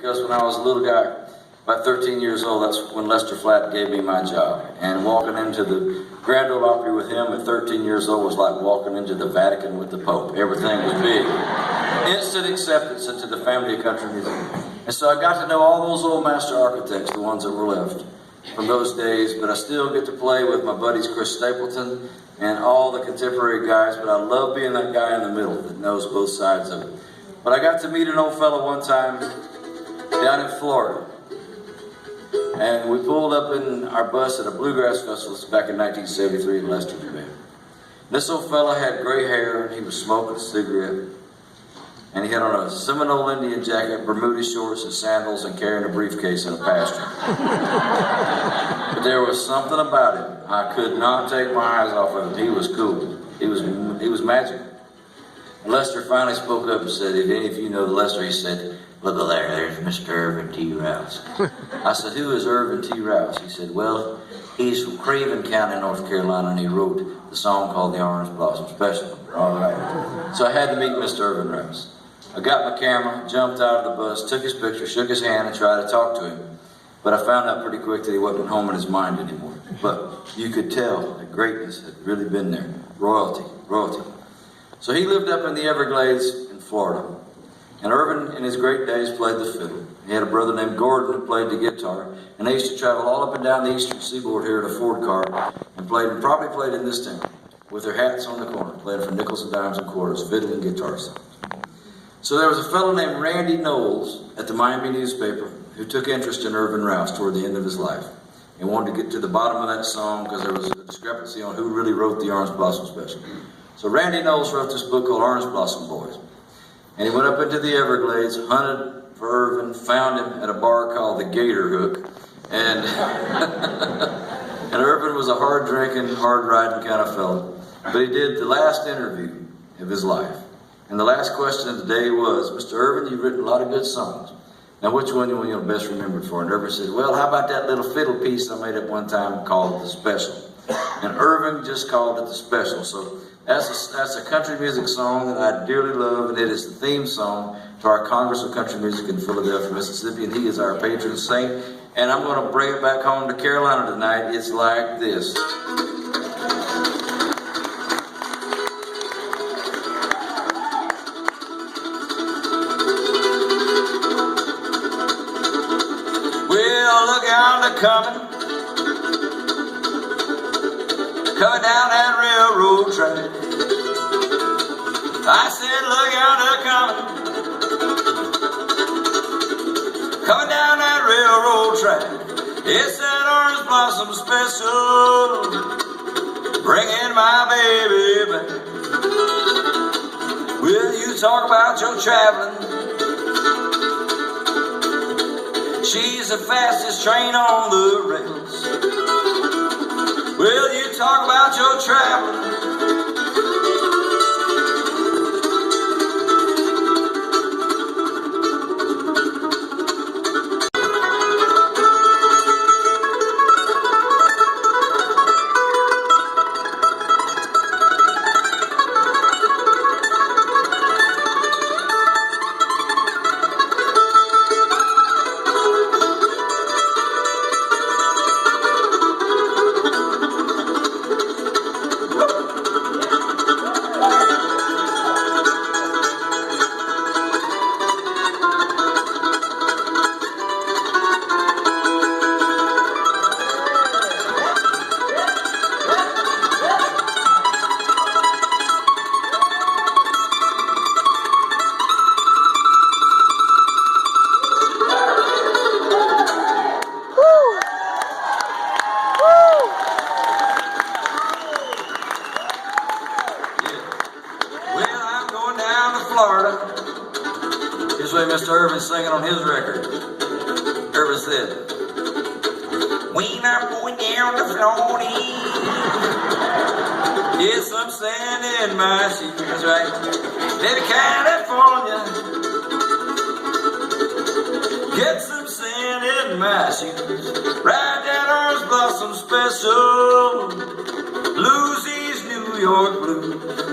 because when I was a little guy, about 13 years old, that's when Lester Flatt gave me my job. And walking into the Grand Ole Opry with him at 13 years old was like walking into the Vatican with the Pope. Everything was big. Instant acceptance into the family of country music. And so I got to know all those old master architects, the ones that were left from those days, but I still get to play with my buddies Chris Stapleton and all the contemporary guys, but I love being that guy in the middle that knows both sides of it. But I got to meet an old fellow one time down in Florida. And we pulled up in our bus at a bluegrass festival back in 1973 in Leicester, Virginia. This old fella had gray hair, and he was smoking a cigarette. And he had on a Seminole Indian jacket, Bermuda shorts, and sandals, and carrying a briefcase in a pasture. But there was something about him. I could not take my eyes off of him. He was cool. He was magic. And Lester finally spoke up and said, if any of you know Lester, he said, "Look there's Mr. Irvin T. Rouse." I said, "Who is Irvin T. Rouse?" He said, "Well, he's from Craven County, North Carolina, and he wrote the song called The Orange Blossom Special." All right. So I had to meet Mr. Irvin Rouse. I got my camera, jumped out of the bus, took his picture, shook his hand, and tried to talk to him. But I found out pretty quick that he wasn't home in his mind anymore. But you could tell that greatness had really been there. Royalty, royalty. So he lived up in the Everglades in Florida. And Irvin, in his great days, played the fiddle. He had a brother named Gordon who played the guitar. And they used to travel all up and down the eastern seaboard here in a Ford car and probably played in this town with their hats on the corner, playing for nickels and dimes and quarters, fiddle and guitar songs. So there was a fellow named Randy Knowles at the Miami newspaper who took interest in Irvin Rouse toward the end of his life and wanted to get to the bottom of that song because there was a discrepancy on who really wrote the Orange Blossom Special. So Randy Knowles wrote this book called Orange Blossom Boys. And he went up into the Everglades, hunted for Irvin, found him at a bar called the Gator Hook. And, and Irvin was a hard-drinking, hard-riding kind of fellow. But he did the last interview of his life. And the last question of the day was, "Mr. Irvin, you've written a lot of good songs. Now, which one are you best remembered for?" And Irvin said, "Well, how about that little fiddle piece I made up one time called The Special?" And Irvin just called it The Special. So that's a country music song that I dearly love, and it is the theme song to our Congress of Country Music in Philadelphia, Mississippi, and he is our patron saint. And I'm going to bring it back home to Carolina tonight. It's like this. Well, look out, they're coming down that railroad track. I said, look out, they're coming down that railroad track. It's that Orange Blossom Special, bringing my baby back. Well, you talk about your traveling, she's the fastest train on the rails. Well, you talk about your traveling, Florida. Here's the way Mr. Irvin's singing on his record. Irvin said, "When I'm going down to Florida, get some sand in my shoes." That's right. Then California, get some sand in my shoes. Ride that Orange Blossom Special, blues these New York blues.